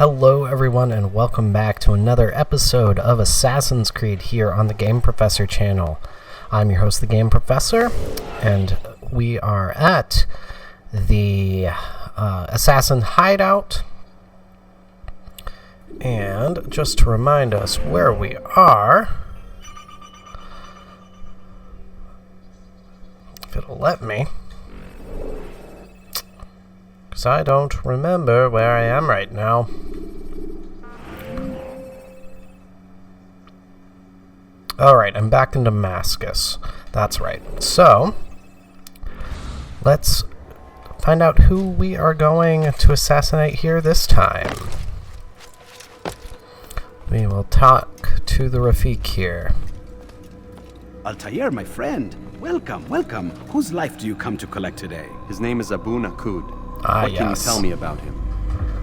Hello everyone and welcome back to another episode of Assassin's Creed here on the Game Professor channel. I'm your host, the Game Professor, and we are at the Assassin Hideout. And just to remind us where we are, if it'll let me, because I don't remember where I am right now. Alright, I'm back in Damascus. That's right. So, let's find out who we are going to assassinate here this time. We will talk to the Rafik here. Altair, my friend. Welcome, welcome. Whose life do you come to collect today? His name is Abu Nuqoud. What can you tell me about him?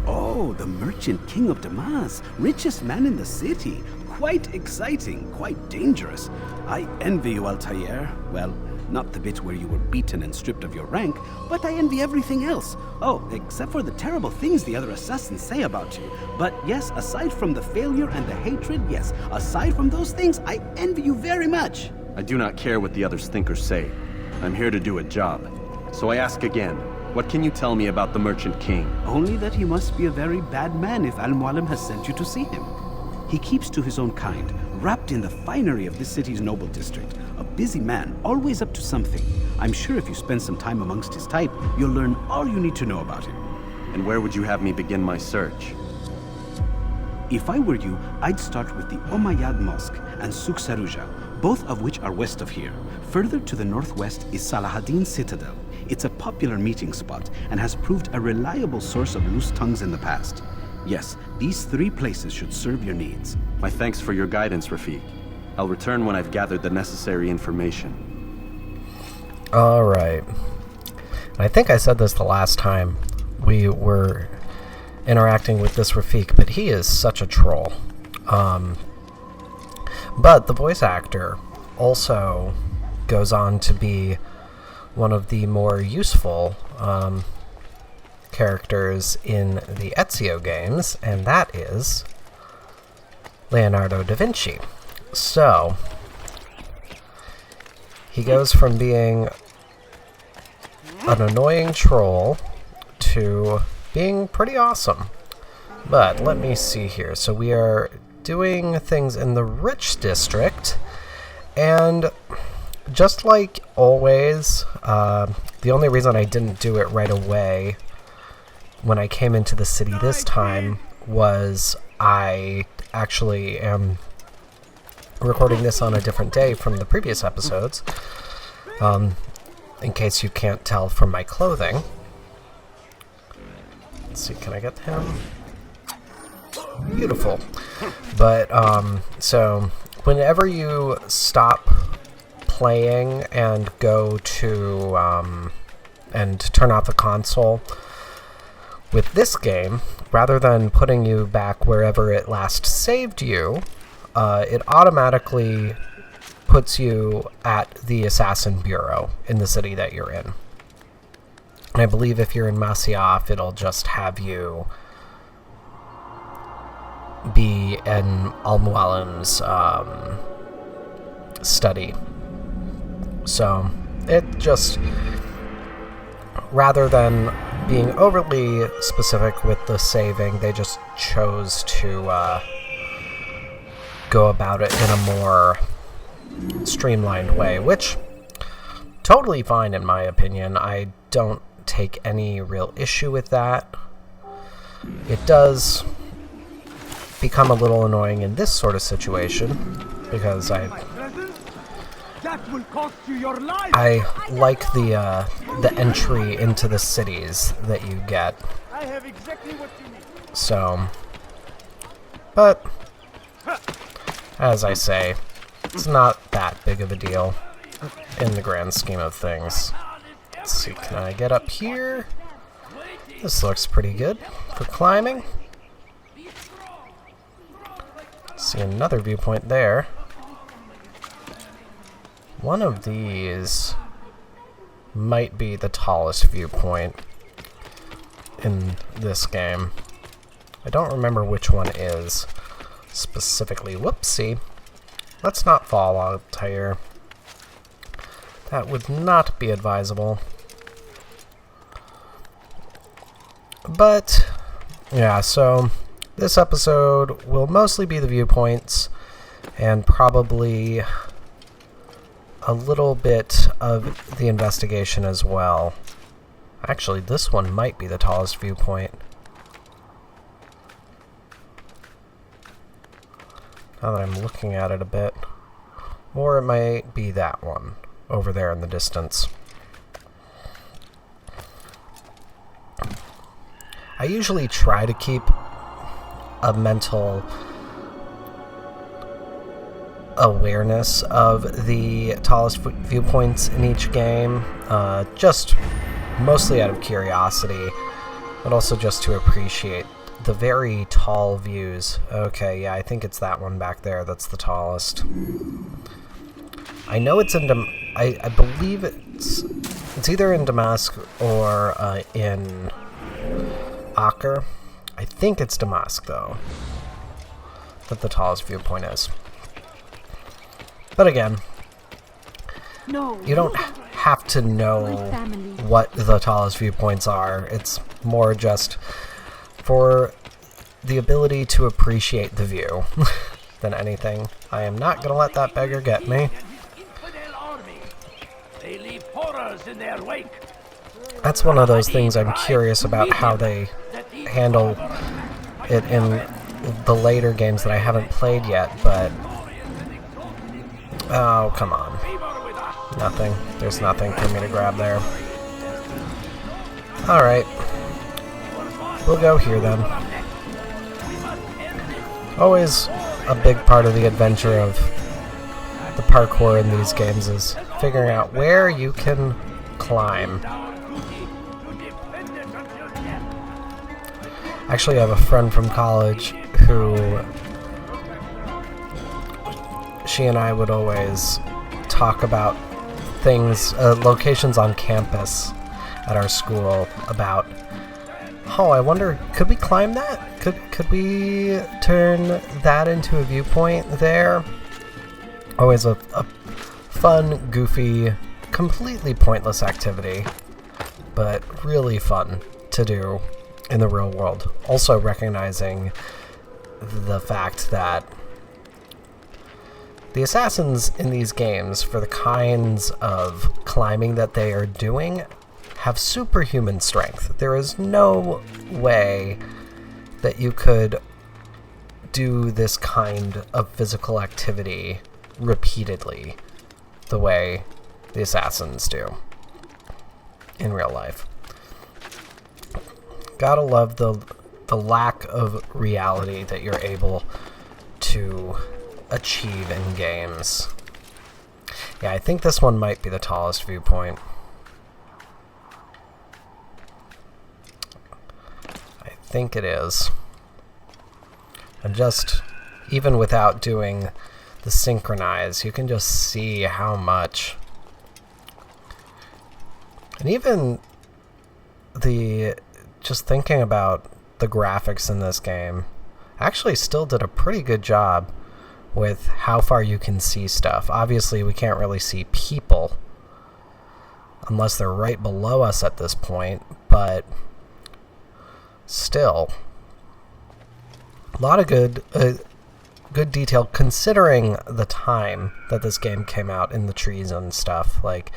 Oh, the merchant king of Damas. Richest man in the city. Quite exciting, quite dangerous. I envy you, Altair. Well, not the bit where you were beaten and stripped of your rank, but I envy everything else. Oh, except for the terrible things the other assassins say about you. But yes, aside from the failure and the hatred, yes, aside from those things, I envy you very much. I do not care what the others think or say. I'm here to do a job. So I ask again, what can you tell me about the Merchant King? Only that he must be a very bad man if Al-Mualim has sent you to see him. He keeps to his own kind, wrapped in the finery of this city's noble district. A busy man, always up to something. I'm sure if you spend some time amongst his type, you'll learn all you need to know about him. And where would you have me begin my search? If I were you, I'd start with the Umayyad Mosque and Souk Sarouja, both of which are west of here. Further to the northwest is Salahaddin Citadel. It's a popular meeting spot and has proved a reliable source of loose tongues in the past. Yes, these three places should serve your needs. My thanks for your guidance, Rafik. I'll return when I've gathered the necessary information. Alright. I think I said this the last time we were interacting with this Rafik, but he is such a troll. But the voice actor also goes on to be one of the more useful characters in the Ezio games, and that is Leonardo da Vinci. So, he goes from being an annoying troll to being pretty awesome. But let me see here. So we are doing things in the rich district, and just like always, the only reason I didn't do it right away when I came into the city this time was I actually am recording this on a different day from the previous episodes, in case you can't tell from my clothing. Let's see, can I get him? Beautiful. But, so, whenever you stop playing and go to, and turn off the console, with this game, rather than putting you back wherever it last saved you, it automatically puts you at the Assassin Bureau in the city that you're in. And I believe if you're in Masyaf, it'll just have you be in Al-Mualim's study. So, it just, rather than being overly specific with the saving, they just chose to go about it in a more streamlined way, which totally fine in my opinion. I don't take any real issue with that. It does become a little annoying in this sort of situation because I like the entry into the cities that you get. So, but as I say, it's not that big of a deal in the grand scheme of things. Let's see, can I get up here? This looks pretty good for climbing. See another viewpoint there. One of these might be the tallest viewpoint in this game. I don't remember which one is specifically. Whoopsie. Let's not fall out here. That would not be advisable. But, yeah, so this episode will mostly be the viewpoints and probably a little bit of the investigation as well. Actually, this one might be the tallest viewpoint. Now that I'm looking at it a bit. Or it might be that one over there in the distance. I usually try to keep a mental awareness of the tallest viewpoints in each game, just mostly out of curiosity, but also just to appreciate the very tall views. Okay, yeah, I think it's that one back there that's the tallest. I know it's in I believe it's either in Damask or in Acre. I think it's Damask, though, that the tallest viewpoint is. But again, you don't have to know what the tallest viewpoints are. It's more just for the ability to appreciate the view than anything. I am not going to let that beggar get me. That's one of those things I'm curious about, how they handle it in the later games that I haven't played yet, but... Oh, come on. Nothing. There's nothing for me to grab there. Alright. We'll go here then. Always a big part of the adventure of the parkour in these games is figuring out where you can climb. Actually, I have a friend from college who... She and I would always talk about things, locations on campus at our school about, oh, I wonder, could we climb that? Could we turn that into a viewpoint there? Always a fun, goofy, completely pointless activity, but really fun to do in the real world. Also recognizing the fact that the assassins in these games, for the kinds of climbing that they are doing, have superhuman strength. There is no way that you could do this kind of physical activity repeatedly the way the assassins do in real life. Gotta love the lack of reality that you're able to achieve in games. Yeah, I think this one might be the tallest viewpoint. I think it is. And just, even without doing the synchronize, you can just see how much. And even just thinking about the graphics in this game, actually still did a pretty good job with how far you can see stuff. Obviously, we can't really see people unless they're right below us at this point, but still, a lot of good detail considering the time that this game came out in the trees and stuff. Like,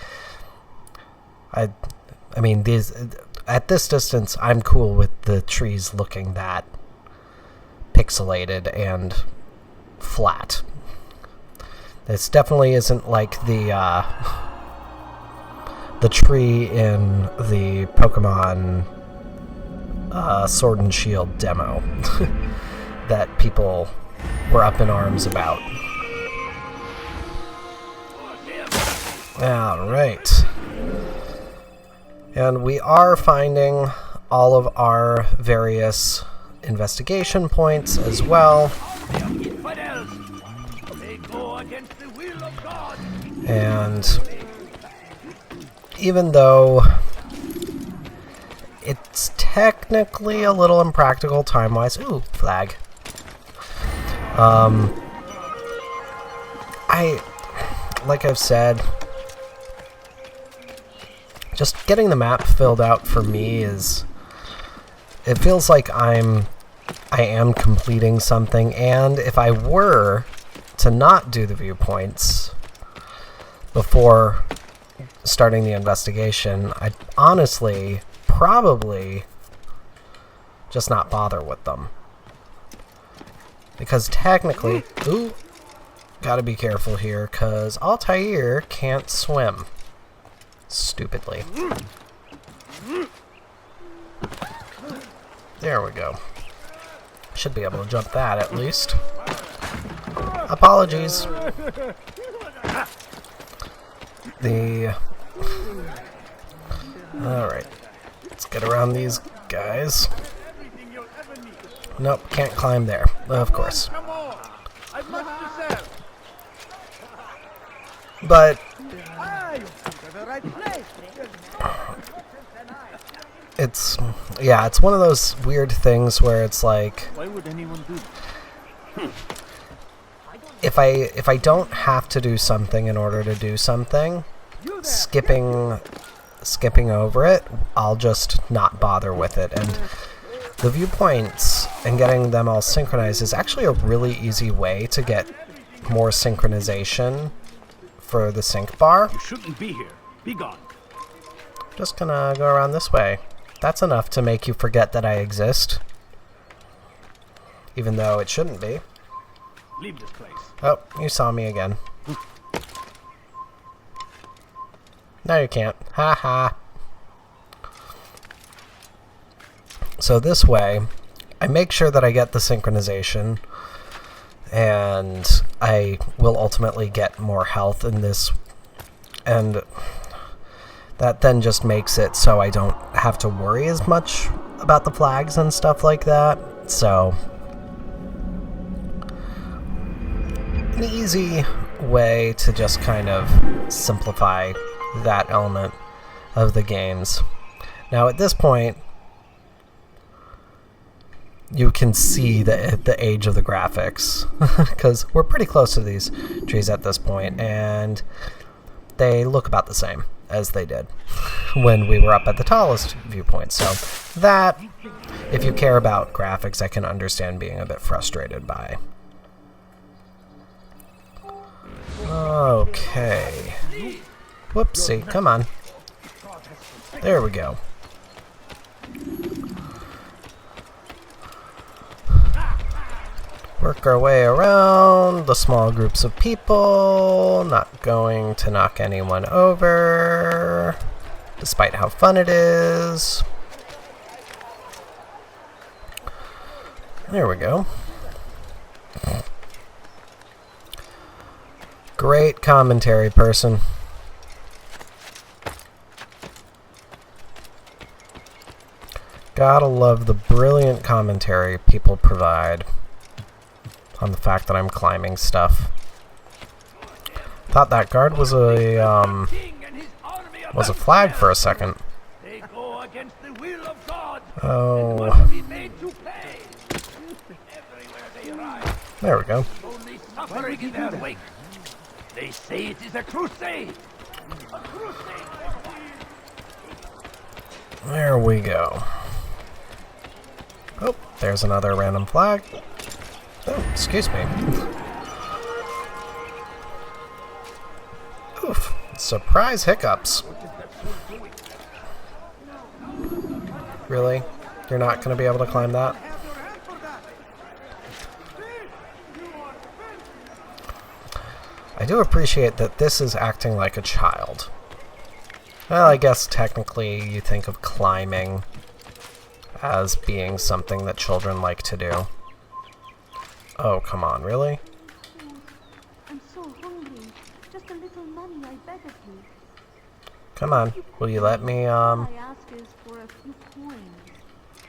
I mean, at this distance, I'm cool with the trees looking that pixelated and flat. This definitely isn't like the tree in the Pokemon Sword and Shield demo that people were up in arms about. Alright. And we are finding all of our various investigation points as well. And even though it's technically a little impractical time-wise. Ooh, flag. Like I've said, just getting the map filled out for me is... It feels like I am completing something, and if I were to not do the viewpoints before starting the investigation, I'd honestly probably just not bother with them. Because technically... Ooh! Gotta be careful here, because Altair can't swim. Stupidly. There we go. Should be able to jump that, at least. Apologies. Alright. Let's get around these guys. Nope, can't climb there. Of course. But it's one of those weird things where it's like, why would anyone do that? if I don't have to do something in order to do something, skipping over it, I'll just not bother with it. And the viewpoints and getting them all synchronized is actually a really easy way to get more synchronization for the sync bar. You shouldn't be here. Be gone. Just gonna go around this way. That's enough to make you forget that I exist. Even though it shouldn't be. Leave this place. Oh, you saw me again. No, you can't. Ha ha. So this way, I make sure that I get the synchronization, and I will ultimately get more health in this, and that then just makes it so I don't have to worry as much about the flags and stuff like that. So, an easy way to just kind of simplify that element of the games. Now at this point, you can see the age of the graphics, because we're pretty close to these trees at this point, and they look about the same as they did when we were up at the tallest viewpoint. So that, if you care about graphics, I can understand being a bit frustrated by. Okay. Whoopsie, come on. There we go. Work our way around the small groups of people, not going to knock anyone over, despite how fun it is. There we go. Great commentary, person. Gotta love the brilliant commentary people provide on the fact that I'm climbing stuff. Thought that guard was a flag for a second. Oh. There we go. They say it is a crusade. There we go. Oh, there's another random flag. Oh, excuse me. Oof. Surprise hiccups. Really? You're not going to be able to climb that? I do appreciate that this is acting like a child. Well, I guess technically you think of climbing as being something that children like to do. Oh, come on, really? I'm so hungry. Just a little money, I beg of you. Come on, will you let me, All I ask is for a few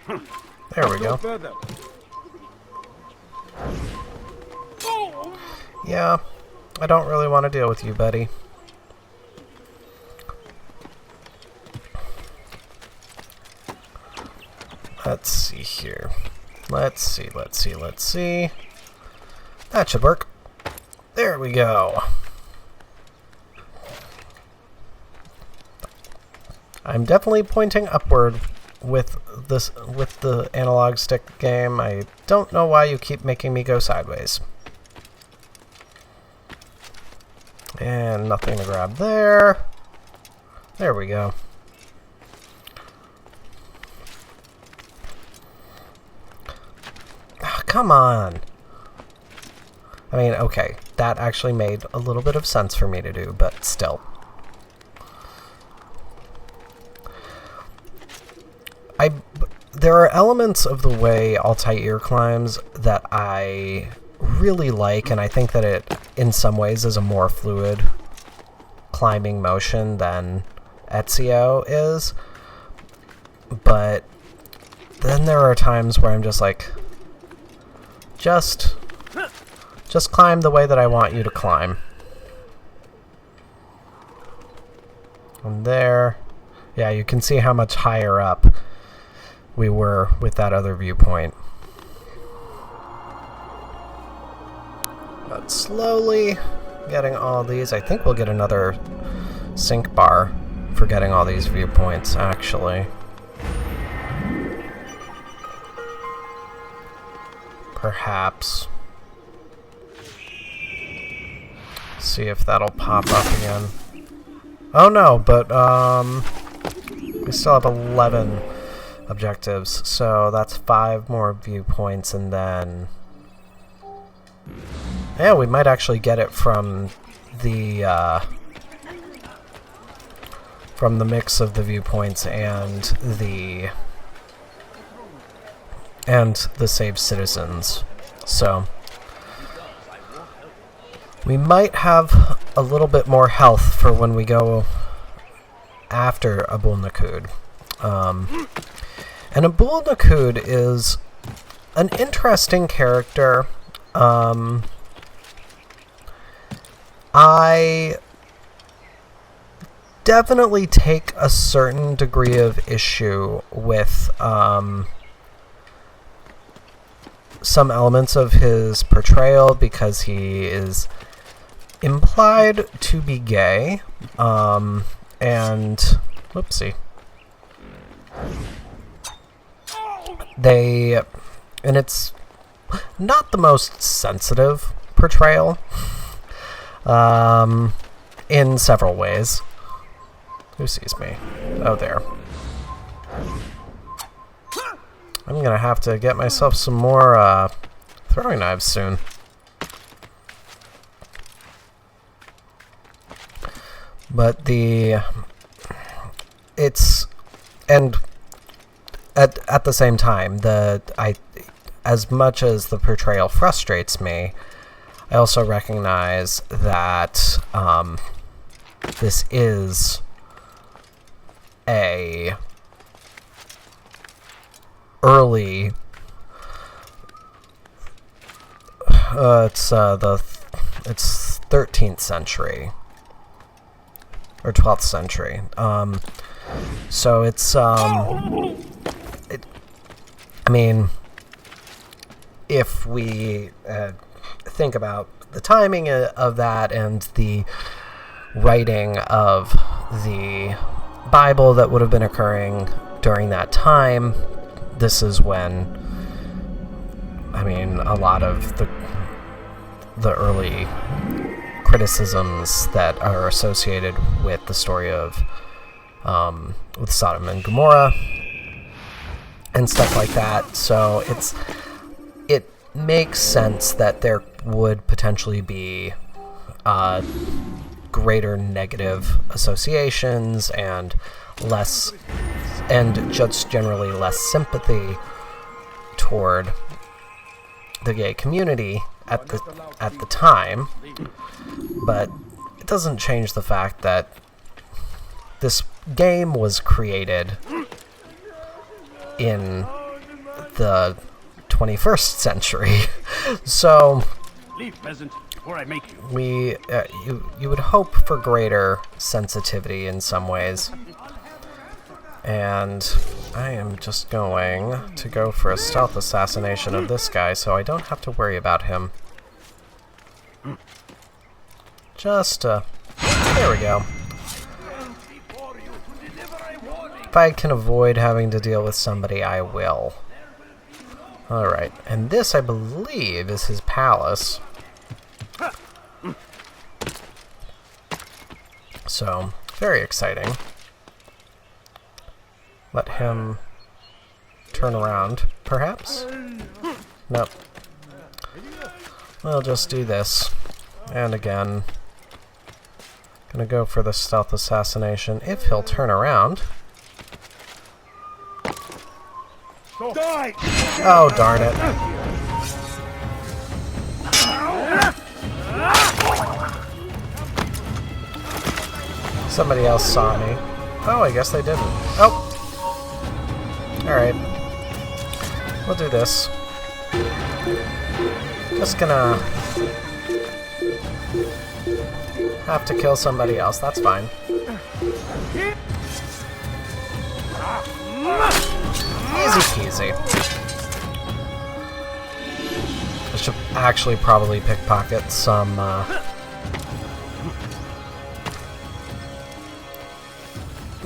coins. There we go. Yeah, I don't really want to deal with you, buddy. Let's see here. Let's see. That should work. There we go. I'm definitely pointing upward with the analog stick game. I don't know why you keep making me go sideways. And nothing to grab there. There we go. Oh, come on. I mean, okay, that actually made a little bit of sense for me to do, but still. There are elements of the way Altair climbs that I really like, and I think that it, in some ways, is a more fluid climbing motion than Ezio is. But then there are times where I'm just like, just climb the way that I want you to climb. And there, yeah, you can see how much higher up we were with that other viewpoint. But slowly getting all these. I think we'll get another sync bar for getting all these viewpoints, actually. Perhaps. See if that'll pop up again. Oh no, but we still have 11 objectives, so that's 5 more viewpoints, and then yeah, we might actually get it from the mix of the viewpoints and the saved citizens. So we might have a little bit more health for when we go after Abul Nuqoud. And Abul Nuqoud is an interesting character. I definitely take a certain degree of issue with some elements of his portrayal because he is implied to be gay, and whoopsie. And it's not the most sensitive portrayal, in several ways. Who sees me? Oh, there. I'm gonna have to get myself some more, throwing knives soon. But and at the same time, as much as the portrayal frustrates me, I also recognize that this is a early it's 13th century or 12th century. So it's I mean, if we think about the timing of that and the writing of the Bible that would have been occurring during that time, this is when, I mean, a lot of the early criticisms that are associated with the story of with Sodom and Gomorrah and stuff like that. So it makes sense that there would potentially be greater negative associations and just generally less sympathy toward the gay community at the time. But it doesn't change the fact that this game was created in the 21st century. So Leave, peasant, before I make you. you would hope for greater sensitivity in some ways. And I am just going to go for a stealth assassination of this guy so I don't have to worry about him. There we go. If I can avoid having to deal with somebody, I will. Alright, and this, I believe, is his palace. So, very exciting. Let him turn around, perhaps? Nope. We'll just do this. And again, gonna go for the stealth assassination if he'll turn around. Oh, darn it. Somebody else saw me. Oh, I guess they didn't. Oh! Alright. We'll do this. Just gonna have to kill somebody else. That's fine. Easy peasy. I should actually probably pickpocket some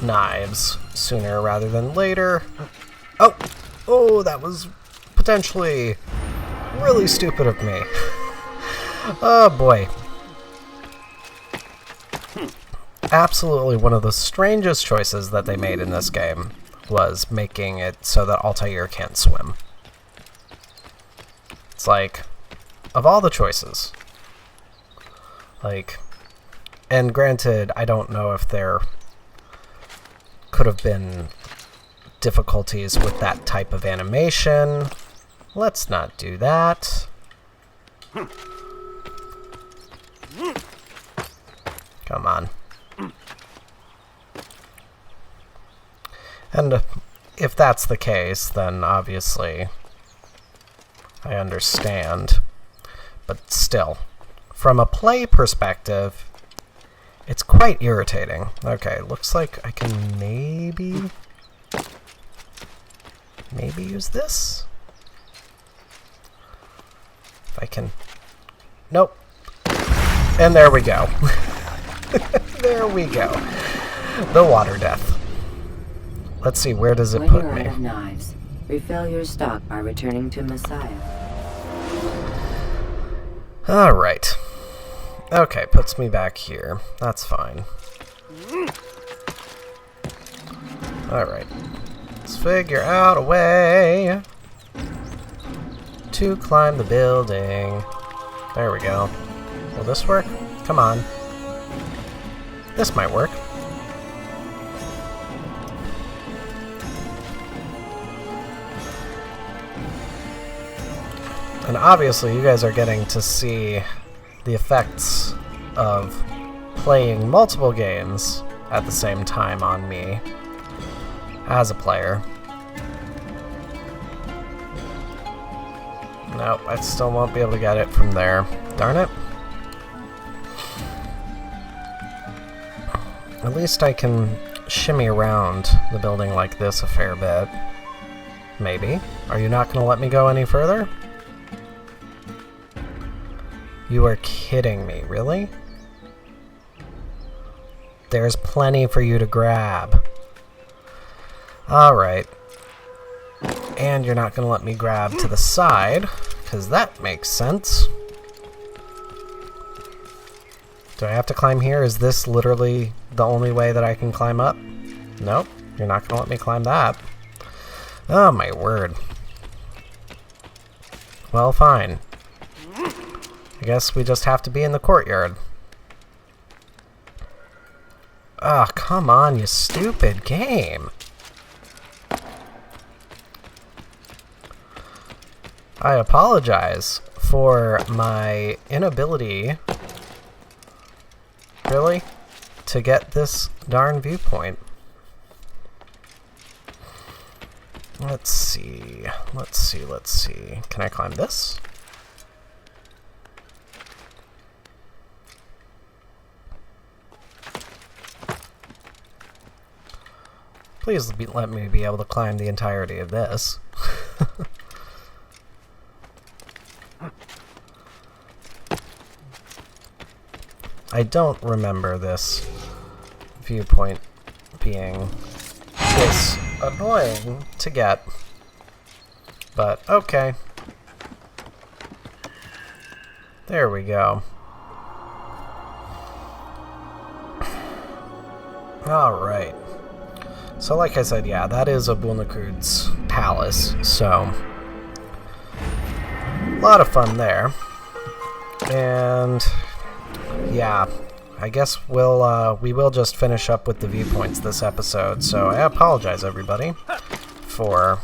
knives sooner rather than later. Oh! Oh, that was potentially really stupid of me. Oh boy. Absolutely one of the strangest choices that they made in this game was making it so that Altair can't swim. It's like, of all the choices, like, and granted, I don't know if there could have been difficulties with that type of animation. Let's not do that. Come on. And if that's the case, then obviously I understand. But still, from a play perspective, it's quite irritating. Okay, looks like I can maybe use this? If I can... Nope. And there we go. There we go. The water death. Let's see, where does it when put you're me? out of knives, refill your stock by returning to Messiah. Alright. Okay, puts me back here. That's fine. Alright. Let's figure out a way to climb the building. There we go. Will this work? Come on. This might work. And obviously you guys are getting to see the effects of playing multiple games at the same time on me as a player. Nope, I still won't be able to get it from there. Darn it. At least I can shimmy around the building like this a fair bit. Maybe. Are you not going to let me go any further? You are kidding me, really? There's plenty for you to grab. Alright. And you're not going to let me grab to the side, because that makes sense. Do I have to climb here? Is this literally the only way that I can climb up? Nope, you're not going to let me climb that. Oh my word. Well, fine. I guess we just have to be in the courtyard. Ah, come on, you stupid game. I apologize for my inability, really, to get this darn viewpoint. Let's see. Can I climb this? Please let me be able to climb the entirety of this. I don't remember this viewpoint being this annoying to get. But, okay. There we go. Alright. So like I said, yeah, that is Abu Nuqoud's palace, so a lot of fun there. And yeah, I guess we will just finish up with the viewpoints this episode, so I apologize everybody for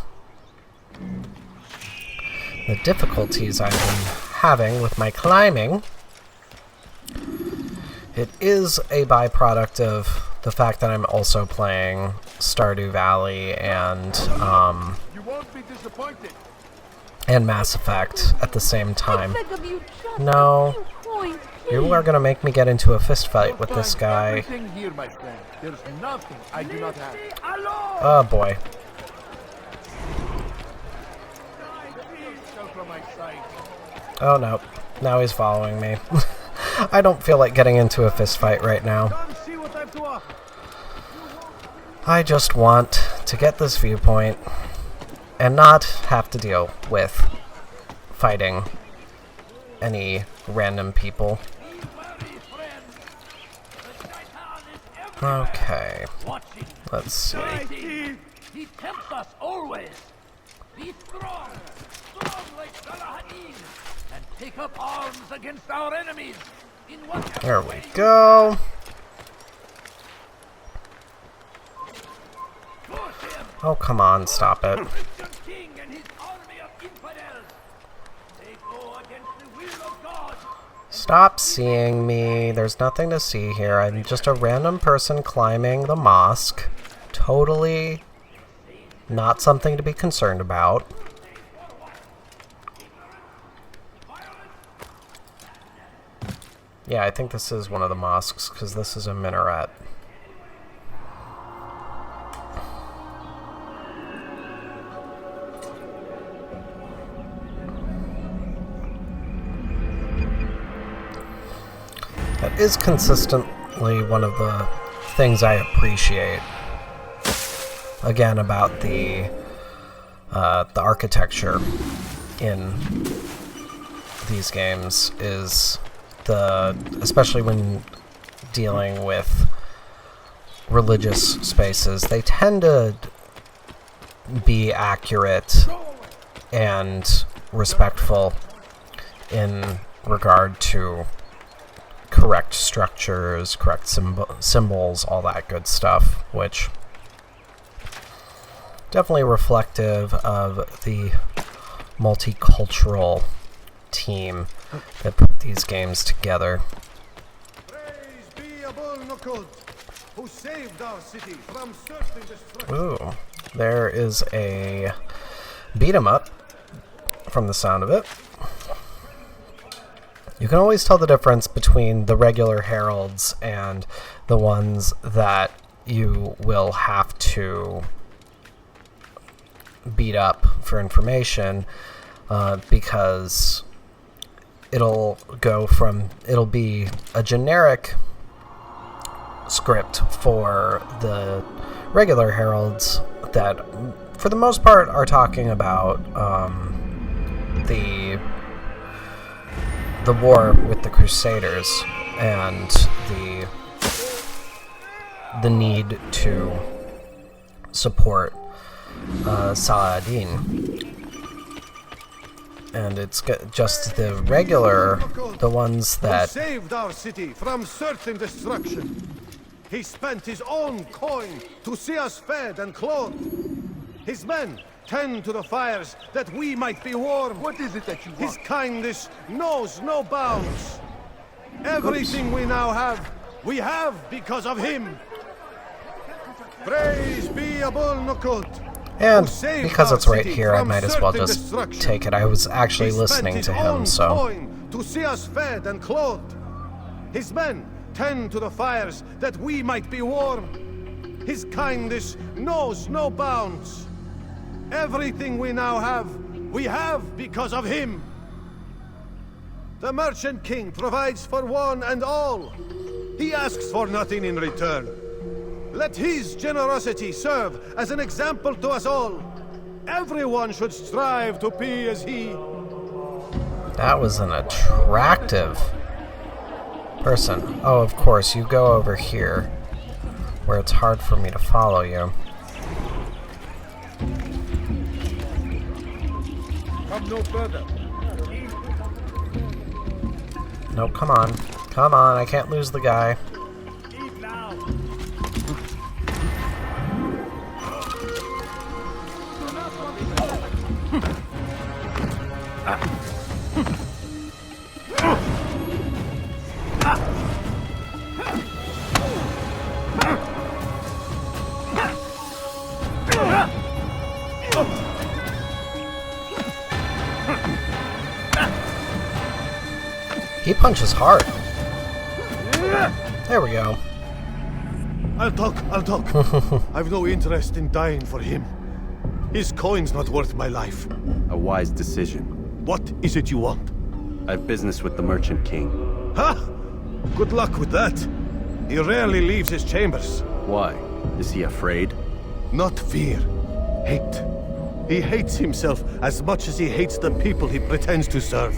the difficulties I've been having with my climbing. It is a byproduct of the fact that I'm also playing Stardew Valley and You won't be disappointed. and Mass Effect at the same time. I beg of you, just No. a few points, You please. are gonna make me get into a fist fight with this guy. Everything here, my friend. There's nothing I do not have. Oh boy. Out from my sight. Oh no. Now he's following me. I don't feel like getting into a fist fight right now. Come see what I've to offer. I just want to get this viewpoint and not have to deal with fighting any random people. Okay, let's see. He tempts us always. Be strong, strong like Salahadin, and take up arms against our enemies. In whatever There we way go. push him, Oh, come on, stop it. Christian king and his army of infidels. They go against the will of God. Stop seeing me. There's nothing to see here. I'm just a random person climbing the mosque. Totally not something to be concerned about. Yeah, I think this is one of the mosques, because this is a minaret. That is consistently one of the things I appreciate, again, about the architecture in these games is especially when dealing with religious spaces, they tend to be accurate and respectful in regard to correct structures, correct symbols, all that good stuff, which definitely reflective of the multicultural team that put these games together. Praise be Abul Nuqoud, who saved our city from certain destruction. Ooh, there is a beat 'em up from the sound of it. You can always tell the difference between the regular heralds and the ones that you will have to beat up for information, because it'll be a generic script for the regular heralds that, for the most part, are talking about the war with the Crusaders and the need to support Saladin. And it's just the regular, the ones Who that saved our city from certain destruction. He spent his own coin to see us fed and clothed. His men tend to the fires that we might be warm. What is it that you His want? kindness knows no bounds. Everything we now have, we have because of him. Praise be Abul Nuqoud. And who saved because our it's right city here, I from might as well certain just destruction. take it. I was actually He listening spent to his him, own so coin to see us fed and clothed. His men tend to the fires that we might be warm. His kindness knows no bounds. Everything we now have, we have because of him. The Merchant King provides for one and all. He asks for nothing in return. Let his generosity serve as an example to us all. Everyone should strive to be as he. That was an attractive person. Oh, of course, you go over here, where it's hard for me to follow you. Come no further. No, come on. Come on, I can't lose the guy. Eat now. He punches hard. There we go. I'll talk. I've no interest in dying for him. His coin's not worth my life. A wise decision. What is it you want? I've business with the Merchant King. Ha! Good luck with that. He rarely leaves his chambers. Why? Is he afraid? Not fear. Hate. He hates himself as much as he hates the people he pretends to serve.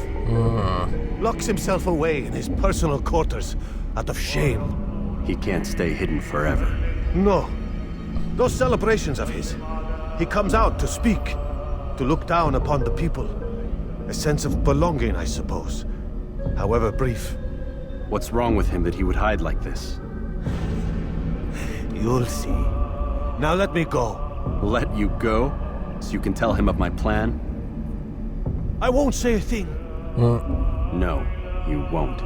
Locks himself away in his personal quarters out of shame. He can't stay hidden forever. No. Those celebrations of his. He comes out to speak, to look down upon the people. A sense of belonging, I suppose. However brief. What's wrong with him that he would hide like this? You'll see. Now let me go. Let you go? So you can tell him of my plan? I won't say a thing. No, you won't.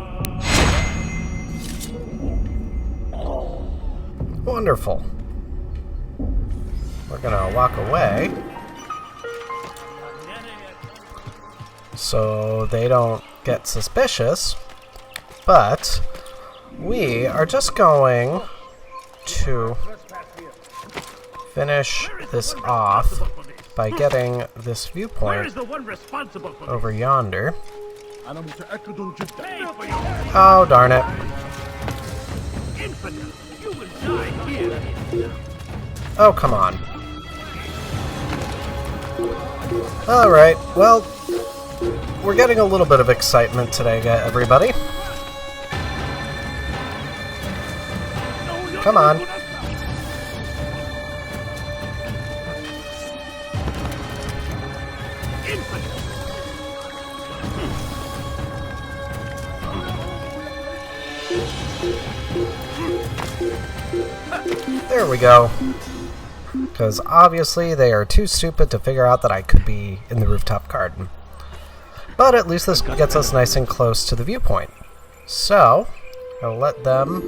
Wonderful. We're gonna walk away so they don't get suspicious, but we are just going to finish this off by getting this viewpoint over yonder. Oh, darn it. Oh, come on. Alright, well, we're getting a little bit of excitement today, everybody. Come on. There we go. Because obviously they are too stupid to figure out that I could be in the rooftop garden. But at least this gets us nice and close to the viewpoint. So, I'll let them...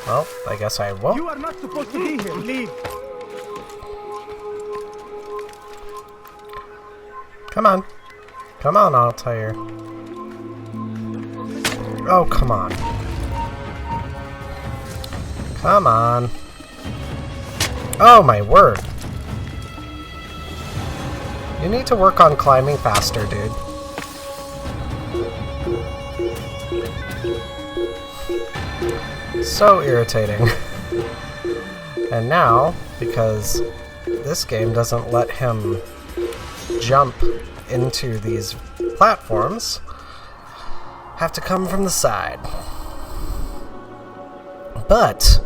Well, I guess I won't. You are not supposed to be here. Leave. Come on. Come on, Altair. Oh, come on. Come on. Oh, my word. You need to work on climbing faster, dude. So irritating. And now, because this game doesn't let him jump into these platforms, have to come from the side. But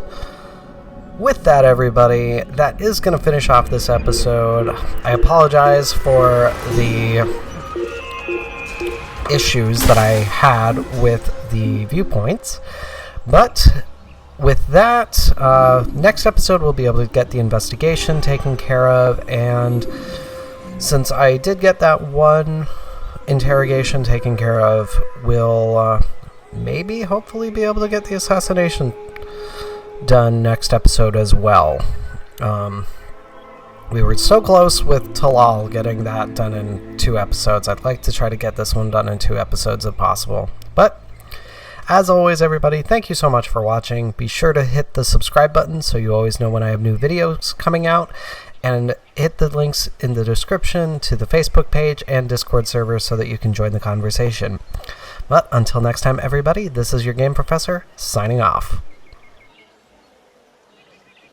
with that, everybody, that is going to finish off this episode. I apologize for the issues that I had with the viewpoints, but with that, next episode we'll be able to get the investigation taken care of, and since I did get that one interrogation taken care of, we'll maybe, hopefully, be able to get the assassination done next episode as well. We were so close with Talal getting that done in 2 episodes. I'd like to try to get this one done in 2 episodes if possible. But As always, everybody, thank you so much for watching. Be sure to hit the subscribe button so you always know when I have new videos coming out, and hit the links in the description to the Facebook page and Discord server so that you can join the conversation. But until next time, everybody, this is your Game Professor, signing off.